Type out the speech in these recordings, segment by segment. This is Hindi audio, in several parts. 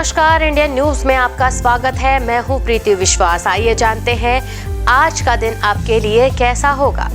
नमस्कार, इंडियन न्यूज में आपका स्वागत है। मैं हूं प्रीति विश्वास। आइए जानते हैं आज का दिन आपके लिए कैसा होगा।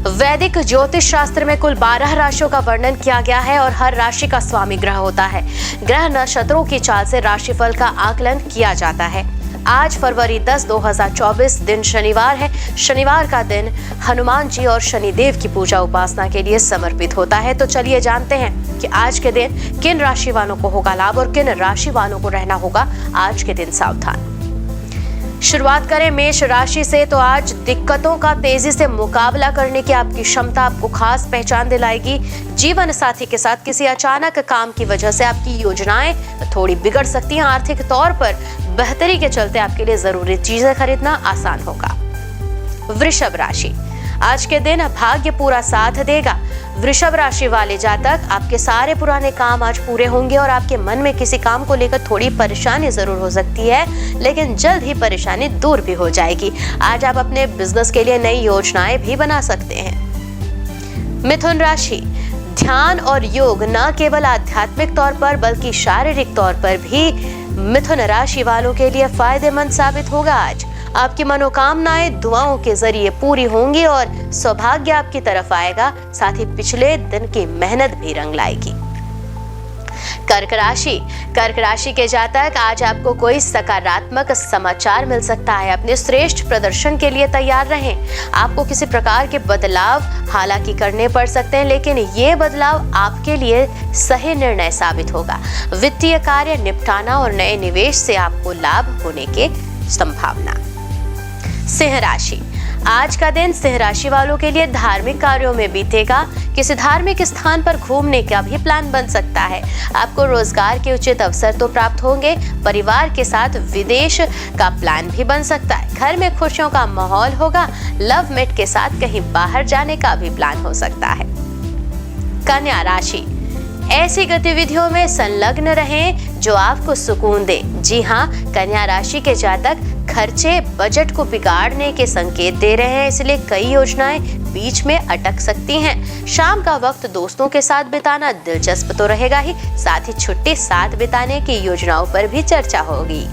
वैदिक ज्योतिष शास्त्र में कुल 12 राशियों का वर्णन किया गया है और हर राशि का स्वामी ग्रह होता है। ग्रह नक्षत्रों की चाल से राशिफल का आकलन किया जाता है। आज फरवरी 10, 2024 दिन शनिवार है। शनिवार का दिन हनुमान जी और शनिदेव की पूजा उपासना के लिए समर्पित होता है। तो चलिए जानते हैं कि आज के दिन किन राशि वालों को होगा लाभ और किन राशि वालों को रहना होगा आज के दिन सावधान। शुरुआत करें मेष राशि से, तो आज दिक्कतों का तेजी से मुकाबला करने की आपकी क्षमता आपको खास पहचान दिलाएगी। जीवन साथी के साथ किसी अचानक काम की वजह से आपकी योजनाएं थोड़ी बिगड़ सकती हैं। आर्थिक तौर पर बेहतरी के चलते आपके लिए जरूरी चीजें खरीदना आसान होगा। वृषभ राशि, आज के दिन भाग्य पूरा साथ देगा। वृषभ राशि वाले जातक, आपके सारे पुराने काम आज पूरे होंगे और आपके मन में किसी काम को लेकर थोड़ी परेशानी जरूर हो सकती है, लेकिन जल्द ही परेशानी दूर भी हो जाएगी। आज आप अपने बिजनेस के लिए नई योजनाएं भी बना सकते हैं। मिथुन राशि, ध्यान और योग न केवल आध्यात्मिक तौर पर बल्कि शारीरिक तौर पर भी मिथुन राशि वालों के लिए फायदेमंद साबित होगा। आज आपकी मनोकामनाएं दुआओं के जरिए पूरी होंगी और सौभाग्य आपकी तरफ आएगा। साथ ही पिछले दिन की मेहनत भी रंग लाएगी। कर्क राशि के जातक, आज आपको कोई सकारात्मक समाचार मिल सकता है। अपने श्रेष्ठ प्रदर्शन के लिए तैयार रहें। आपको किसी प्रकार के बदलाव हालांकि करने पड़ सकते हैं, लेकिन ये बदलाव आपके लिए सही निर्णय साबित होगा। वित्तीय कार्य निपटाना और नए निवेश से आपको लाभ होने के संभावना। सिंह राशि, आज का दिन सिंह राशि वालों के लिए धार्मिक कार्यों में बीतेगा। किसी धार्मिक स्थान पर घूमने का भी प्लान बन सकता है। आपको रोजगार के उचित अवसर तो प्राप्त होंगे। परिवार के साथ विदेश का प्लान भी बन सकता है। घर में खुशियों का माहौल होगा। लव मेट के साथ कहीं बाहर जाने का भी प्लान हो सकता है। कन्या राशि, ऐसी गतिविधियों में संलग्न रहें जो आपको सुकून दे। जी हाँ, कन्या राशि के जातक खर्चे बजट को बिगाड़ने के संकेत दे रहे हैं, इसलिए कई योजनाएं बीच में अटक सकती हैं। शाम का वक्त दोस्तों के साथ बिताना दिलचस्प तो रहेगा ही, साथ ही छुट्टी साथ बिताने की योजनाओं पर भी चर्चा होगी।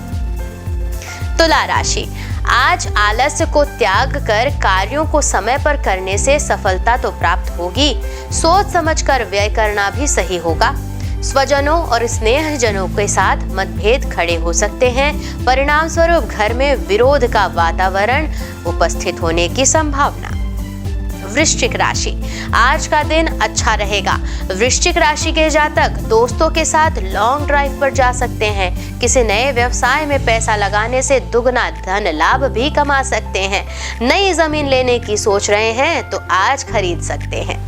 तुला राशि, आज आलस्य को त्याग कर कार्यों को समय पर करने से सफलता तो प्राप्त होगी। सोच समझकर व्यय करना भी सही होगा। स्वजनों और स्नेहजनों के साथ मतभेद खड़े हो सकते हैं। परिणाम स्वरूप घर में विरोध का वातावरण उपस्थित होने की संभावना। वृश्चिक राशि, आज का दिन अच्छा रहेगा। वृश्चिक राशि के जातक दोस्तों के साथ लॉन्ग ड्राइव पर जा सकते हैं। किसी नए व्यवसाय में पैसा लगाने से दुगना धन लाभ भी कमा सकते हैं। नई जमीन लेने की सोच रहे हैं तो आज खरीद सकते हैं।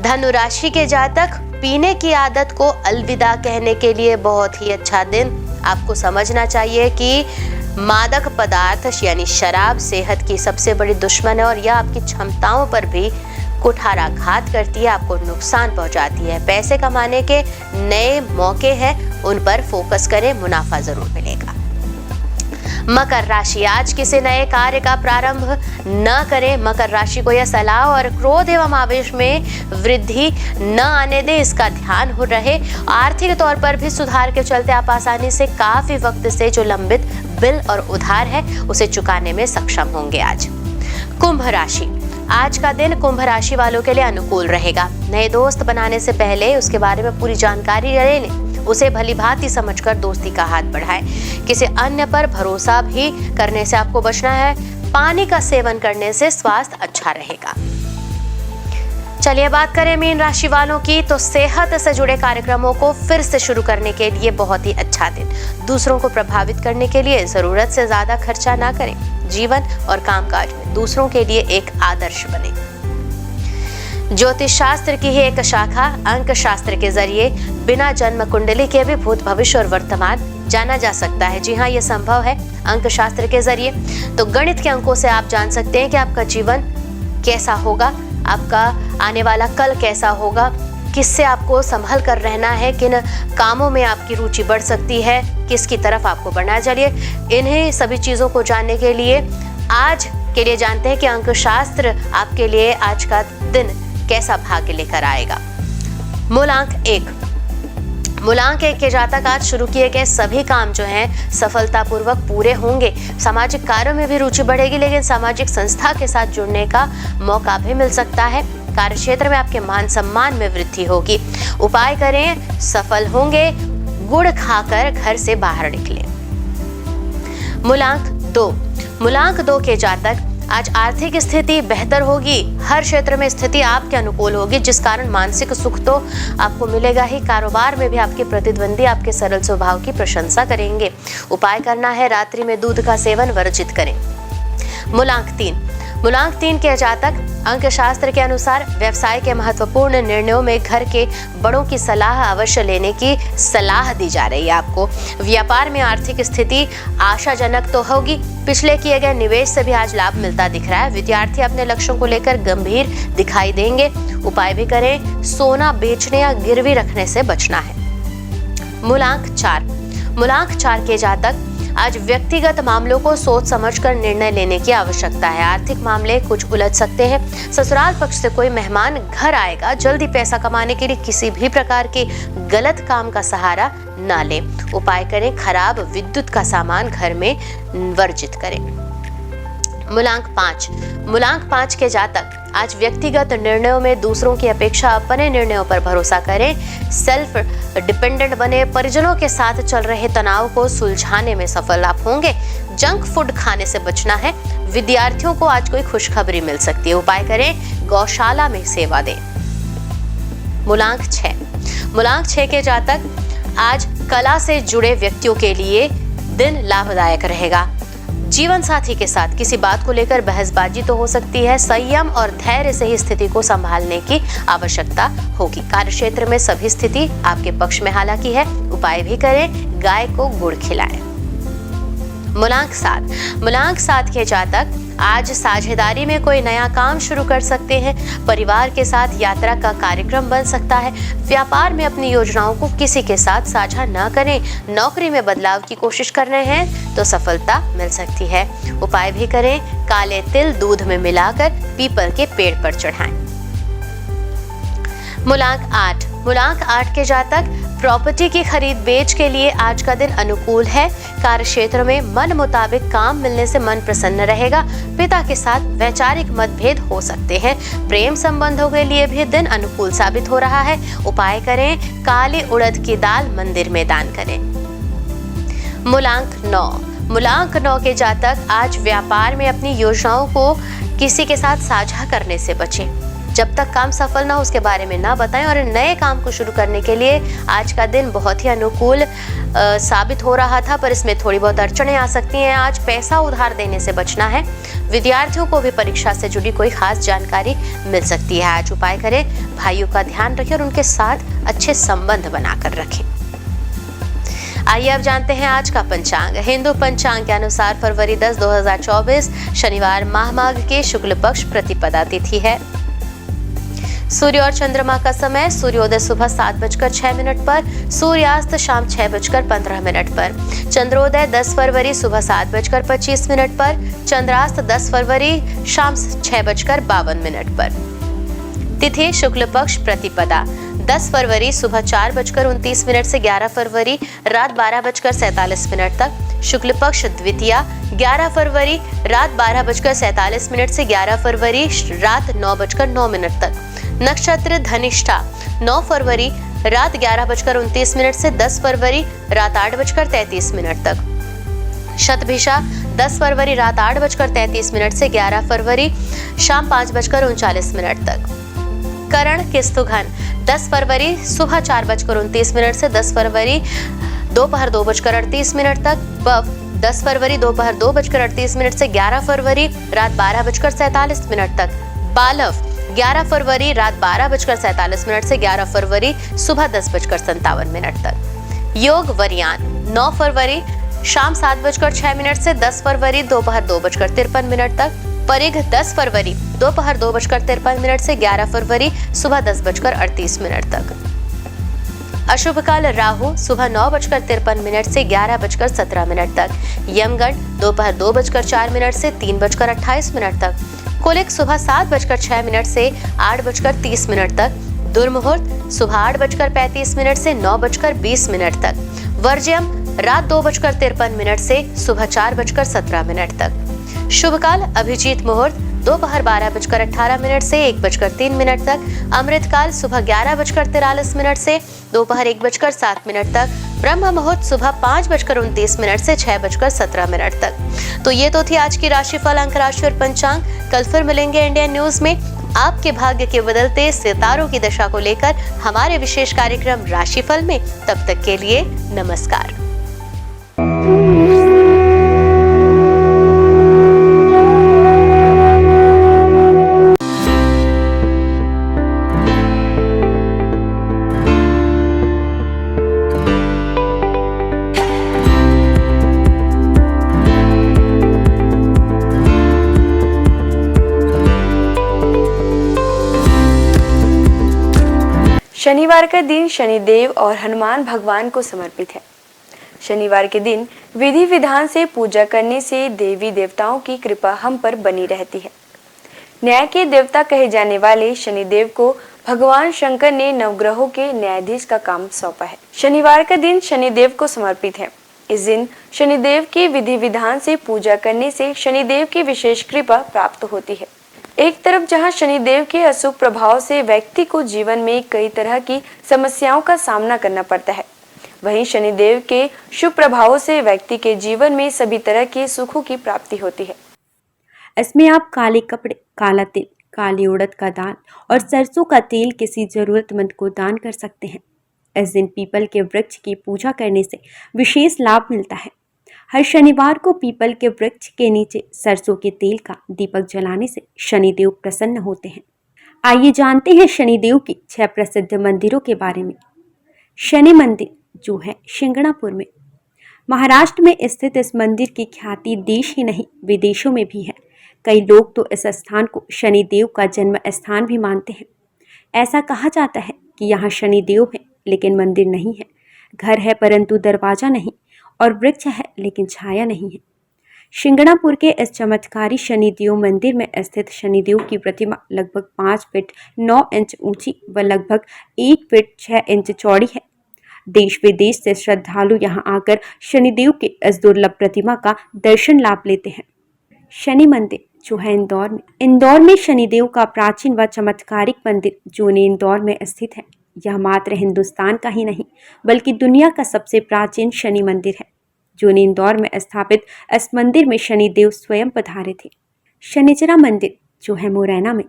धनु राशि के जातक, पीने की आदत को अलविदा कहने के लिए बहुत ही अच्छा दिन। आपको समझना चाहिए कि मादक पदार्थ यानी शराब सेहत की सबसे बड़ी दुश्मन है और यह आपकी क्षमताओं पर भी कुठाराघात करती है, आपको नुकसान पहुंचाती है। पैसे कमाने के नए मौके हैं, उन पर फोकस करें, मुनाफा जरूर मिलेगा। मकर राशि, आज किसी नए कार्य का प्रारंभ न करें। मकर राशि को यह सलाह और क्रोध एवं आवेश में वृद्धि न आने दें, इसका ध्यान हो रहे। आर्थिक तौर पर भी सुधार के चलते आप आसानी से काफी वक्त से जो लंबित बिल और उधार है उसे चुकाने में सक्षम होंगे। आज कुंभ राशि, आज का दिन कुंभ राशि वालों के लिए अनुकूल रहेगा। नए दोस्त बनाने से पहले उसके बारे में पूरी जानकारी ले लें। उसे भलीभांति समझकर दोस्ती का हाथ बढ़ाएं। किसी अन्य पर भरोसा भी करने से आपको बचना है। पानी का सेवन करने से स्वास्थ्य अच्छा रहेगा। चलिए बात करें मीन राशि वालों की, तो सेहत से जुड़े कार्यक्रमों को फिर से शुरू करने के लिए बहुत ही अच्छा दिन। दूसरों को प्रभावित करने के लिए जरूरत से ज्यादा खर्चा ना करें। जीवन और कामकाज में दूसरों के लिए एक आदर्श बने। ज्योतिष शास्त्र की ही एक शाखा अंक शास्त्र के जरिए बिना जन्म कुंडली के भी भूत भविष्य और वर्तमान जाना जा सकता है। जी हाँ, ये संभव है अंक शास्त्र के जरिए। तो गणित के अंकों से आप जान सकते हैं कि आपका जीवन कैसा होगा, आपका आने वाला कल कैसा होगा, किससे आपको संभल कर रहना है, किन कामों में आपकी रुचि बढ़ सकती है, किसकी तरफ आपको बढ़ना है। चलिए इन्हीं सभी चीजों को जानने के लिए आज के लिए जानते हैं कि अंक शास्त्र आपके लिए आज का दिन कैसा भाग्य लेकर आएगा। मूलांक 1, मूलांक 1 के जातक आज शुरू किए गए सभी काम जो हैं सफलतापूर्वक पूरे होंगे। सामाजिक कार्यों में भी रुचि बढ़ेगी, लेकिन सामाजिक संस्था के साथ जुड़ने का मौका भी मिल सकता है। कार्य क्षेत्र में आपके मान सम्मान में वृद्धि होगी। उपाय करें, सफल होंगे। गुड़ खाकर घर से बाहर निकलें। मूलांक 2 के जातक आज आर्थिक स्थिति बेहतर होगी। हर क्षेत्र में स्थिति आपके अनुकूल होगी, जिस कारण मानसिक सुख तो आपको मिलेगा ही। कारोबार में भी आपके प्रतिद्वंदी आपके सरल स्वभाव की प्रशंसा करेंगे। उपाय करना है, रात्रि में दूध का सेवन वर्जित करें। मूलांक 3 के जातक अंक शास्त्र के अनुसार व्यवसाय के महत्वपूर्ण निर्णयों में घर के बड़ों की सलाह अवश्य लेने की सलाह दी जा रही है आपको। व्यापार में आर्थिक स्थिति आशाजनक तो होगी। पिछले किए गए निवेश से भी आज लाभ मिलता दिख रहा है। विद्यार्थी अपने लक्ष्यों को लेकर गंभीर दिखाई देंगे। उपाय भी करें, सोना बेचने या गिरवी रखने से बचना है। मूलांक 4 के जातक आज व्यक्तिगत मामलों को सोच समझकर निर्णय लेने की आवश्यकता है। आर्थिक मामले कुछ उलझ सकते हैं। ससुराल पक्ष से कोई मेहमान घर आएगा। जल्दी पैसा कमाने के लिए किसी भी प्रकार के गलत काम का सहारा ना लें। उपाय करें, खराब विद्युत का सामान घर में वर्जित करें। मूलांक 5 के जातक आज व्यक्तिगत निर्णयों में दूसरों की अपेक्षा अपने निर्णयों पर भरोसा करें। सेल्फ डिपेंडेंट बने। परिजनों के साथ चल रहे तनाव को सुलझाने में सफल आप होंगे। जंक फूड खाने से बचना है। विद्यार्थियों को आज कोई खुशखबरी मिल सकती है। उपाय करें, गौशाला में सेवा दें। मूलांक 6 के जातक आज कला से जुड़े व्यक्तियों के लिए दिन लाभदायक रहेगा। जीवन साथी के साथ किसी बात को लेकर बहसबाजी तो हो सकती है। संयम और धैर्य से ही स्थिति को संभालने की आवश्यकता होगी। कार्य क्षेत्र में सभी स्थिति आपके पक्ष में हालांकि है। उपाय भी करें, गाय को गुड़ खिलाएं। मूलांक 7 के जातक आज साझेदारी में कोई नया काम शुरू कर सकते हैं। परिवार के साथ यात्रा का कार्यक्रम बन सकता है। व्यापार में अपनी योजनाओं को किसी के साथ साझा न करें। नौकरी में बदलाव की कोशिश कर रहे हैं तो सफलता मिल सकती है। उपाय भी करें, काले तिल दूध में मिलाकर पीपल के पेड़ पर चढ़ाएं। मूलांक 8 के जातक प्रॉपर्टी की खरीद बेच के लिए आज का दिन अनुकूल है। कार्य क्षेत्र में मन मुताबिक काम मिलने से मन प्रसन्न रहेगा। पिता के साथ वैचारिक मतभेद हो सकते हैं। प्रेम संबंधों के लिए भी दिन अनुकूल साबित हो रहा है। उपाय करें, काली उड़द की दाल मंदिर में दान करें। मूलांक 9 के जातक आज व्यापार में अपनी योजनाओं को किसी के साथ साझा करने से बचें। जब तक काम सफल ना हो उसके बारे में ना बताएं। और नए काम को शुरू करने के लिए आज का दिन बहुत ही अनुकूल साबित हो रहा था, पर इसमें थोड़ी बहुत अड़चनें आ सकती हैं। आज पैसा उधार देने से बचना है। विद्यार्थियों को भी परीक्षा से जुड़ी कोई खास जानकारी मिल सकती है। आज उपाय करें, भाइयों का ध्यान रखें और उनके साथ अच्छे संबंध बनाकर रखें। आइए अब जानते हैं आज का पंचांग। हिंदू पंचांग के अनुसार फरवरी 10, 2024 शनिवार माह माघ के शुक्ल पक्ष प्रतिपदा तिथि है। सूर्य और चंद्रमा का समय, सूर्योदय सुबह 7:06 पर, सूर्यास्त शाम 6:15 पर। चंद्रोदय 10 फरवरी सुबह 7:25 पर, चंद्रास्त 10 फरवरी शाम 6:52 पर। तिथि शुक्ल पक्ष प्रतिपदा 10 फरवरी सुबह 4:29 से 11 फरवरी रात 12:47 तक। शुक्ल पक्ष द्वितीया 11 फरवरी रात 12:47 से 11 फरवरी रात 9:09 तक। नक्षत्र धनिष्ठा 9 फरवरी रात 11:29 से 10 फरवरी रात 8:33 तक। शतभिषा 10 फरवरी रात 8:33 से 11 फरवरी शाम 5:39 तक। करण किस्तुघन 10 फरवरी सुबह 4:29 से 10 फरवरी दोपहर 2:38 तक। बव 10 फरवरी दोपहर 2:38 से 11 फरवरी रात 12:47 तक। बालव 11 फरवरी रात 12:47 से 11 फरवरी सुबह 10:57 तक। योग वरियान 9 फरवरी शाम 7:06 से 10 फरवरी दोपहर 2:53 तक। परिघ 10 फरवरी दोपहर 2:53 से 11 फरवरी सुबह 10:38 तक। अशुभ काल राहु सुबह 9:53 से 11:17 तक। यमगढ़ दोपहर 2:04 से 3:28 तक। कुलिक सुबह 7:06 से 8:30 तक। दुर्मुहूर्त सुबह 8:35 से 9:20 तक। वर्ज्यम रात 2:53 से सुबह 4:17 तक। शुभ काल अभिजीत मुहूर्त दोपहर 12:18 से 1:03 तक। अमृत काल सुबह 11:43 से दोपहर 1:07 तक। ब्रह्म मुहूर्त सुबह 5:29 से 6:17 तक। तो ये तो थी आज की राशिफल, अंक राशि और पंचांग। कल फिर मिलेंगे इंडियन न्यूज में आपके भाग्य के बदलते सितारों की दशा को लेकर हमारे विशेष कार्यक्रम राशिफल में। तब तक के लिए नमस्कार। शनिवार का दिन शनिदेव और हनुमान भगवान को समर्पित है। शनिवार के दिन विधि विधान से पूजा करने से देवी देवताओं की कृपा हम पर बनी रहती है। न्याय के देवता कहे जाने वाले शनिदेव को भगवान शंकर ने नवग्रहों के न्यायाधीश का काम सौंपा है। शनिवार का दिन शनिदेव को समर्पित है। इस दिन शनिदेव की विधि विधान से पूजा करने से शनिदेव की विशेष कृपा प्राप्त होती है। एक तरफ जहां शनिदेव के अशुभ प्रभाव से व्यक्ति को जीवन में कई तरह की समस्याओं का सामना करना पड़ता है, वहीं शनिदेव के शुभ प्रभावों से व्यक्ति के जीवन में सभी तरह के सुखों की प्राप्ति होती है। इसमें आप काले कपड़े, काला तिल, काली उड़द का दाल और सरसों का तेल किसी जरूरतमंद को दान कर सकते हैं। इस दिन पीपल के वृक्ष की पूजा करने से विशेष लाभ मिलता है। हर शनिवार को पीपल के वृक्ष के नीचे सरसों के तेल का दीपक जलाने से शनिदेव प्रसन्न होते हैं। आइए जानते हैं शनिदेव की 6 प्रसिद्ध मंदिरों के बारे में। शनि मंदिर जो है शिंगणापुर में। महाराष्ट्र में स्थित इस मंदिर की ख्याति देश ही नहीं विदेशों में भी है। कई लोग तो इस स्थान को शनिदेव का जन्म स्थान भी मानते हैं। ऐसा कहा जाता है कि यहाँ शनिदेव है लेकिन मंदिर नहीं है, घर है परंतु दरवाजा नहीं, और वृक्ष है लेकिन छाया नहीं है। शिंगणापुर के इस चमत्कारी शनिदेव मंदिर में स्थित शनिदेव की प्रतिमा लगभग 5 फीट 9 इंच ऊंची व लगभग 1 फीट 6 इंच चौड़ी है। देश विदेश से श्रद्धालु यहां आकर शनिदेव के इस दुर्लभ प्रतिमा का दर्शन लाभ लेते हैं। शनि मंदिर जो है इंदौर में शनिदेव का प्राचीन व चमत्कारिक मंदिर जो इंदौर में स्थित है। यह मात्र हिंदुस्तान का ही नहीं बल्कि दुनिया का सबसे प्राचीन शनि मंदिर है। जो इंदौर में स्थापित इस मंदिर में शनिदेव स्वयं पधारे थे। शनिचरा मंदिर जो है मुरैना में।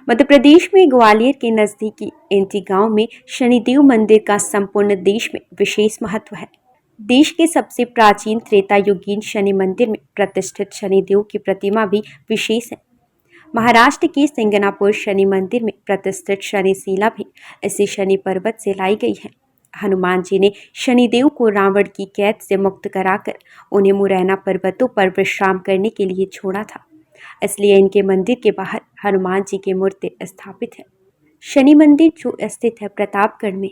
मध्य प्रदेश में ग्वालियर के नजदीकी एंटी गांव में शनिदेव मंदिर का संपूर्ण देश में विशेष महत्व है। देश के सबसे प्राचीन त्रेता युगीन शनि मंदिर में प्रतिष्ठित शनिदेव की प्रतिमा भी विशेष है। महाराष्ट्र के सिंगनापुर शनि मंदिर में प्रतिष्ठित शनिशिला भी इसी शनि पर्वत से लाई गई है। हनुमान जी ने शनिदेव को रावण की कैद से मुक्त कराकर उन्हें मुरैना पर्वतों पर विश्राम करने के लिए छोड़ा था, इसलिए इनके मंदिर के बाहर हनुमान जी की मूर्ति स्थापित है। शनि मंदिर जो स्थित है प्रतापगढ़ में।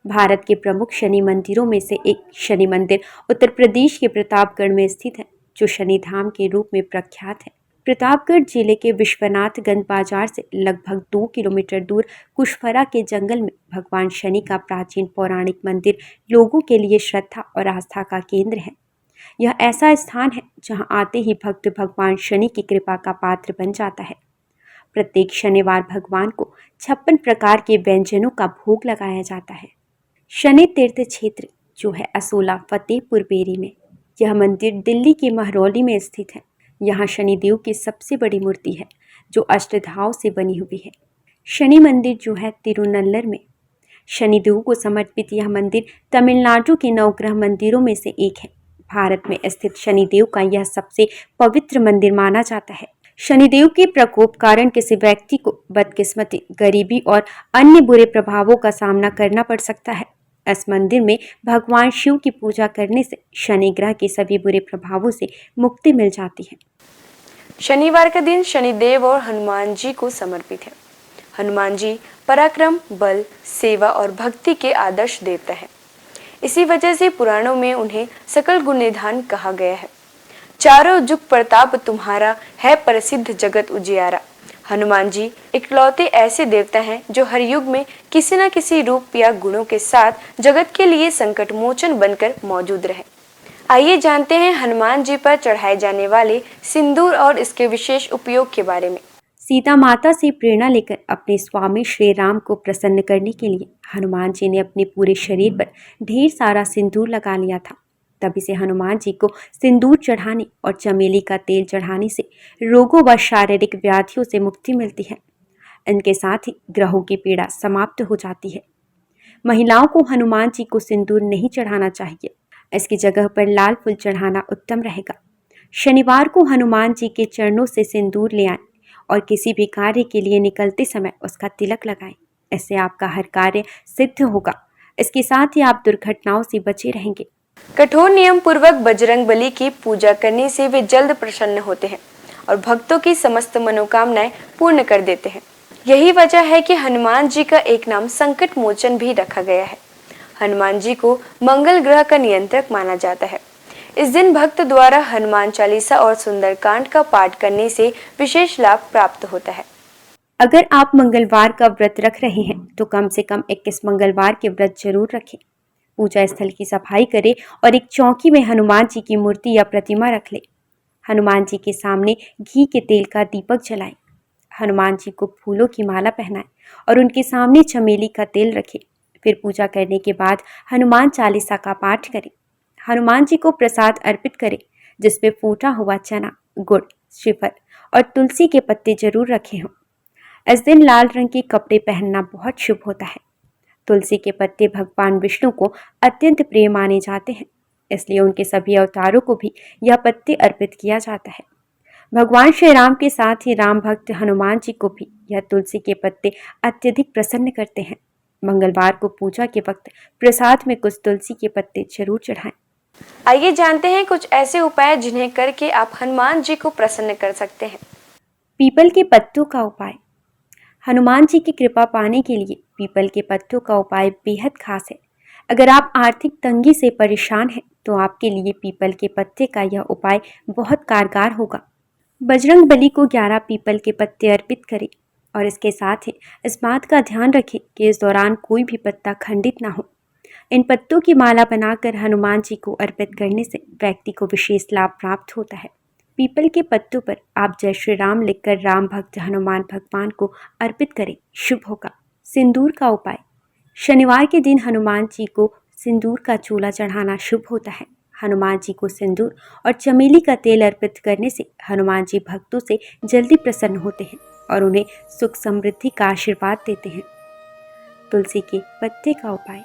भारत के प्रमुख शनि मंदिरों में से एक शनि मंदिर उत्तर प्रदेश के प्रतापगढ़ में स्थित है, जो शनिधाम के रूप में प्रख्यात है। प्रतापगढ़ जिले के विश्वनाथगंज बाजार से लगभग 2 किलोमीटर दूर कुशफरा के जंगल में भगवान शनि का प्राचीन पौराणिक मंदिर लोगों के लिए श्रद्धा और आस्था का केंद्र है। यह ऐसा स्थान है जहां आते ही भक्त भगवान शनि की कृपा का पात्र बन जाता है। प्रत्येक शनिवार भगवान को 56 प्रकार के व्यंजनों का भोग लगाया जाता है। शनि तीर्थ क्षेत्र जो है असोला फतेहपुर बेरी में। यह मंदिर दिल्ली के महरौली में स्थित है। यहाँ शनिदेव की सबसे बड़ी मूर्ति है जो अष्टधाव से बनी हुई है। शनि मंदिर जो है तिरुनल्लर में। शनिदेव को समर्पित यह मंदिर तमिलनाडु के नवग्रह मंदिरों में से एक है। भारत में स्थित शनिदेव का यह सबसे पवित्र मंदिर माना जाता है। शनिदेव के प्रकोप कारण किसी व्यक्ति को बदकिस्मती, गरीबी और अन्य बुरे प्रभावों का सामना करना पड़ सकता है। इस मंदिर में भगवान शिव की पूजा करने से शनि ग्रह के सभी बुरे प्रभावों से मुक्ति मिल जाती है। शनिवार का दिन शनिदेव और हनुमान जी को समर्पित है। हनुमान जी पराक्रम, बल, सेवा और भक्ति के आदर्श देवता है। इसी वजह से पुराणों में उन्हें सकल गुण निधान कहा गया है। चारों जुग प्रताप तुम्हारा है, प्रसिद्ध जगत उजियारा। हनुमान जी इकलौते ऐसे देवता हैं जो हर युग में किसी न किसी रूप या गुणों के साथ जगत के लिए संकट मोचन बनकर मौजूद रहे। आइए जानते हैं हनुमान जी पर चढ़ाए जाने वाले सिंदूर और इसके विशेष उपयोग के बारे में। सीता माता से प्रेरणा लेकर अपने स्वामी श्री राम को प्रसन्न करने के लिए हनुमान जी ने अपने पूरे शरीर पर ढेर सारा सिंदूर लगा लिया था। तभी से हनुमान जी को सिंदूर चढ़ाने और चमेली का तेल चढ़ाने से रोगों व शारीरिक व्याधियों से मुक्ति मिलती है। इनके साथ ही ग्रहों की पीड़ा समाप्त हो जाती है। महिलाओं को हनुमान जी को सिंदूर नहीं चढ़ाना चाहिए, इसकी जगह पर लाल फूल चढ़ाना उत्तम रहेगा। शनिवार को हनुमान जी के चरणों से सिंदूर ले आएं और किसी भी कार्य के लिए निकलते समय उसका तिलक लगाएं। इससे आपका हर कार्य सिद्ध होगा। इसके साथ ही आप दुर्घटनाओं से बचे रहेंगे। कठोर नियम पूर्वक बजरंग बली की पूजा करने से वे जल्द प्रसन्न होते हैं और भक्तों की समस्त मनोकामनाएं पूर्ण कर देते हैं। यही वजह है कि हनुमान जी का एक नाम संकट मोचन भी रखा गया है। हनुमान जी को मंगल ग्रह का नियंत्रक माना जाता है। इस दिन भक्त द्वारा हनुमान चालीसा और सुंदरकांड का पाठ करने से विशेष लाभ प्राप्त होता है। अगर आप मंगलवार का व्रत रख रहे हैं तो कम से कम 21 मंगलवार के व्रत जरूर रखें। पूजा स्थल की सफाई करें और एक चौकी में हनुमान जी की मूर्ति या प्रतिमा रख लें। हनुमान जी के सामने घी के तेल का दीपक जलाएं। हनुमान जी को फूलों की माला पहनाएं और उनके सामने चमेली का तेल रखें। फिर पूजा करने के बाद हनुमान चालीसा का पाठ करें। हनुमान जी को प्रसाद अर्पित करें, जिसमें फूटा हुआ चना, गुड़, श्रीफल और तुलसी के पत्ते जरूर रखे हों। इस दिन लाल रंग के कपड़े पहनना बहुत शुभ होता है। तुलसी के पत्ते भगवान विष्णु को अत्यंत प्रिय माने जाते हैं, इसलिए उनके सभी अवतारों को भी यह पत्ते अर्पित किया जाता है। भगवान श्री राम के साथ ही राम भक्त हनुमान जी को भी यह तुलसी के पत्ते अत्यधिक प्रसन्न करते हैं। मंगलवार को पूजा के वक्त प्रसाद में कुछ तुलसी के पत्ते जरूर चढ़ाएं। आइए जानते हैं कुछ ऐसे उपाय जिन्हें करके आप हनुमान जी को प्रसन्न कर सकते हैं। पीपल के पत्तों का उपाय। हनुमान जी की कृपा पाने के लिए पीपल के पत्तों का उपाय बेहद खास है। अगर आप आर्थिक तंगी से परेशान हैं तो आपके लिए पीपल के पत्ते का यह उपाय बहुत कारगर होगा। बजरंग बली को 11 पीपल के पत्ते अर्पित करें और इसके साथ ही इस बात का ध्यान रखें कि इस दौरान कोई भी पत्ता खंडित ना हो। इन पत्तों की माला बनाकर हनुमान जी को अर्पित करने से व्यक्ति को विशेष लाभ प्राप्त होता है। पीपल के पत्तों पर आप जय श्री राम लिखकर राम भक्त हनुमान भगवान को अर्पित करें, शुभ होगा। सिंदूर का उपाय। शनिवार के दिन हनुमान जी को सिंदूर का चूल्हा चढ़ाना शुभ होता है। हनुमान जी को सिंदूर और चमेली का तेल अर्पित करने से हनुमान जी भक्तों से जल्दी प्रसन्न होते हैं और उन्हें सुख समृद्धि का आशीर्वाद देते हैं। तुलसी के पत्ते का उपाय।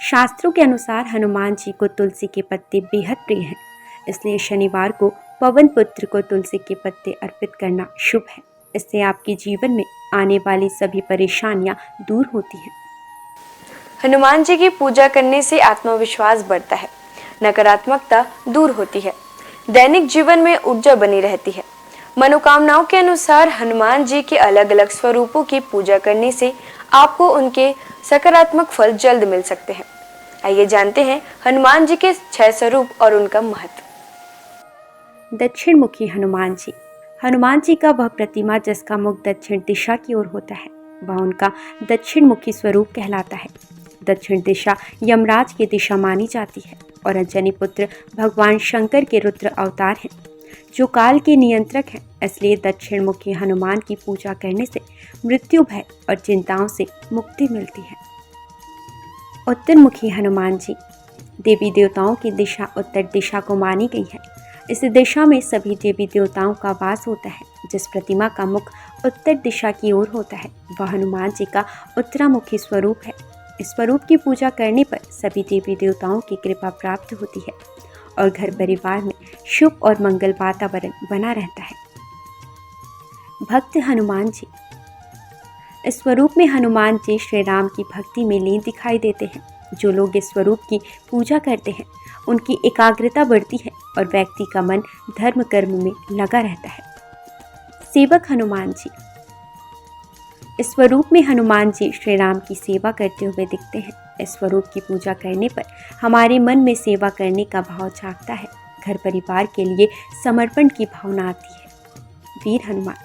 शास्त्रों के अनुसार हनुमान जी को तुलसी के पत्ते बेहद प्रिय हैं, इसलिए शनिवार को पवन पुत्र को तुलसी के पत्ते अर्पित करना शुभ है। इससे आपके जीवन में आने वाली सभी परेशानियां दूर होती हैं। हनुमान जी की पूजा करने से आत्मविश्वास बढ़ता है, नकारात्मकता दूर होती है, दैनिक जीवन में ऊर्जा बनी रहती है। मनोकामनाओं के अनुसार हनुमान जी के अलग अलग स्वरूपों की पूजा करने से आपको उनके सकारात्मक फल जल्द मिल सकते हैं। आइए जानते हैं हनुमान जी के 6 स्वरूप और उनका महत्व। दक्षिण मुखी हनुमान जी। हनुमान जी का वह प्रतिमा जिसका मुख दक्षिण दिशा की ओर होता है, वह उनका दक्षिण मुखी स्वरूप कहलाता है। दक्षिण दिशा यमराज की दिशा मानी जाती है और अंजनी पुत्र भगवान शंकर के रुद्र अवतार हैं, जो काल के नियंत्रक हैं। इसलिए दक्षिण मुखी हनुमान की पूजा करने से मृत्यु भय और चिंताओं से मुक्ति मिलती है। उत्तर मुखी हनुमान जी। देवी देवताओं की दिशा उत्तर दिशा को मानी गई है। इस दिशा में सभी देवी देवताओं का वास होता है। जिस प्रतिमा का मुख उत्तर दिशा की ओर होता है, वह हनुमान जी का उत्तरामुखी स्वरूप है। इस स्वरूप की पूजा करने पर सभी देवी देवताओं की कृपा प्राप्त होती है और घर परिवार में शुभ और मंगल वातावरण बना रहता है। भक्त हनुमान जी। इस स्वरूप में हनुमान जी श्री राम की भक्ति में लीन दिखाई देते हैं। जो लोग इस स्वरूप की पूजा करते हैं, उनकी एकाग्रता बढ़ती है और व्यक्ति का मन धर्म कर्म में लगा रहता है। सेवक हनुमान जी। इस स्वरूप में हनुमान जी श्री राम की सेवा करते हुए दिखते हैं। इस स्वरूप की पूजा करने पर हमारे मन में सेवा करने का भाव जागता है। घर परिवार के लिए समर्पण की भावना आती है। वीर हनुमान।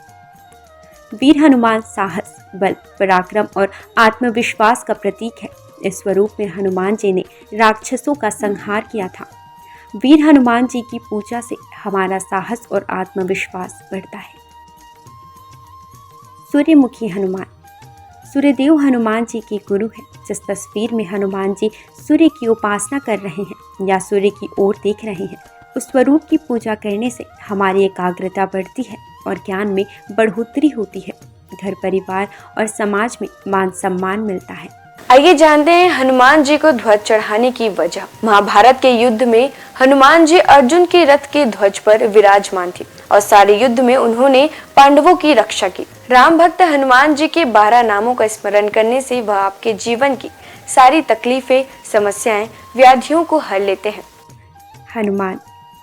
वीर हनुमान साहस, बल, पराक्रम और आत्मविश्वास का प्रतीक है। इस स्वरूप में हनुमान जी ने राक्षसों का संहार किया था। वीर हनुमान जी की पूजा से हमारा साहस और आत्मविश्वास बढ़ता है। सूर्यमुखी हनुमान। सूर्यदेव हनुमान जी के गुरु हैं। जिस तस्वीर में हनुमान जी सूर्य की उपासना कर रहे हैं या सूर्य की ओर देख रहे हैं, उस स्वरूप की पूजा करने से हमारी एकाग्रता बढ़ती है और ज्ञान में बढ़ोतरी होती है। घर परिवार और समाज में मान सम्मान मिलता है। आइए जानते हैं हनुमान जी को ध्वज चढ़ाने की वजह। महाभारत के युद्ध में हनुमान जी अर्जुन के रथ के ध्वज पर विराजमान थे और सारे युद्ध में उन्होंने पांडवों की रक्षा की। राम भक्त हनुमान जी के 12 नामों का स्मरण करने से वह आपके जीवन की सारी तकलीफें, समस्याएं, व्याधियों को हर लेते हैं। हनुमान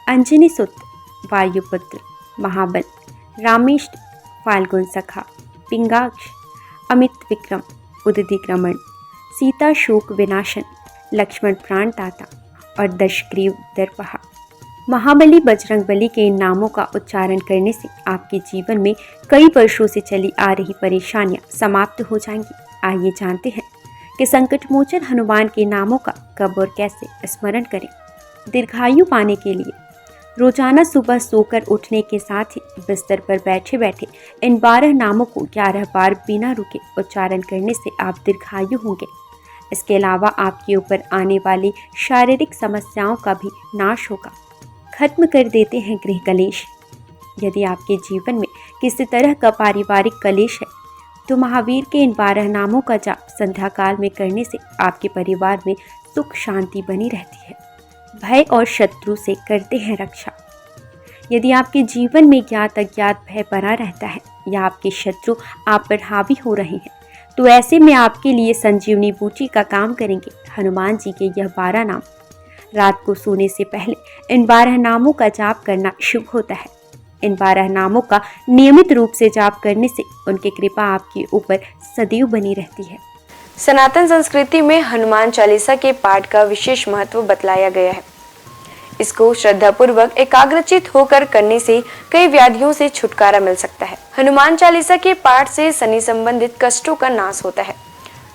अंजनी सुत, वायुपुत्र, महाबल, रामेष्ट, फाल्गुन सखा, पिंगाक्ष, अमित विक्रम, उदधिक्रमण, सीता शोक विनाशन, लक्ष्मण प्राण दाता और दशग्रीव दर्पहा। महाबली बजरंगबली के इन नामों का उच्चारण करने से आपके जीवन में कई वर्षों से चली आ रही परेशानियां समाप्त हो जाएंगी। आइए जानते हैं कि संकटमोचन हनुमान के नामों का कब और कैसे स्मरण करें। दीर्घायु पाने के लिए रोजाना सुबह सोकर उठने के साथ ही बिस्तर पर बैठे बैठे इन 12 नामों को 11 बार बिना रुके उच्चारण करने से आप दीर्घायु होंगे। इसके अलावा आपके ऊपर आने वाली शारीरिक समस्याओं का भी नाश होगा। खत्म कर देते हैं गृह कलेश। यदि आपके जीवन में किसी तरह का पारिवारिक कलेश है तो महावीर के इन 12 नामों का जाप संध्या काल में करने से आपके परिवार में सुख शांति बनी रहती है। भय और शत्रु से करते हैं रक्षा। यदि आपके जीवन में ज्ञात अज्ञात भय बना रहता है या आपके शत्रु आप पर हावी हो रहे हैं तो ऐसे में आपके लिए संजीवनी बूटी का काम करेंगे हनुमान जी के यह 12 नाम। रात को सोने से पहले इन 12 नामों का जाप करना शुभ होता है। इन 12 नामों का नियमित रूप से जाप करने से उनकी कृपा आपके ऊपर सदैव बनी रहती है। सनातन संस्कृति में हनुमान चालीसा के पाठ का विशेष महत्व बतलाया गया है। इसको श्रद्धापूर्वक एकाग्रचित होकर करने से कई व्याधियों से छुटकारा मिल सकता है। हनुमान चालीसा के पाठ से शनि संबंधित कष्टों का नाश होता है।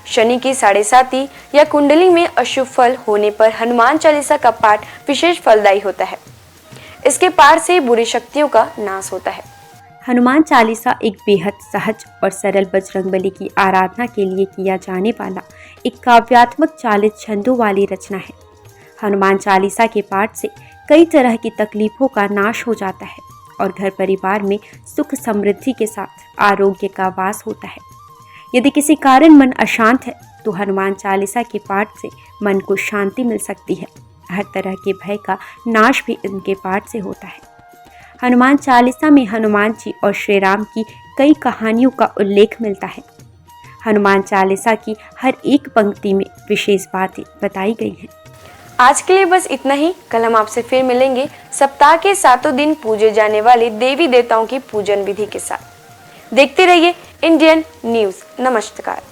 शनि की 7.5 या कुंडली में अशुभ फल होने पर हनुमान चालीसा का पाठ विशेष फलदायी होता है। इसके पाठ से बुरी शक्तियों का नाश होता है। हनुमान चालीसा एक बेहद सहज और सरल बजरंगबली की आराधना के लिए किया जाने वाला एक काव्यात्मक 40 छंदों वाली रचना है। हनुमान चालीसा के पाठ से कई तरह की तकलीफों का नाश हो जाता है और घर परिवार में सुख समृद्धि के साथ आरोग्य का वास होता है। यदि किसी कारण मन अशांत है तो हनुमान चालीसा के पाठ से मन को शांति मिल सकती है। हर तरह के भय का नाश भी इनके पाठ से होता है। हनुमान चालीसा में हनुमान जी और श्री राम की कई कहानियों का उल्लेख मिलता है। हनुमान चालीसा की हर एक पंक्ति में विशेष बातें बताई गई हैं। आज के लिए बस इतना ही। कल हम आपसे फिर मिलेंगे सप्ताह के 7 दिन पूजे जाने वाले देवी देवताओं की पूजन विधि के साथ। देखते रहिए इंडियन न्यूज़। नमस्कार।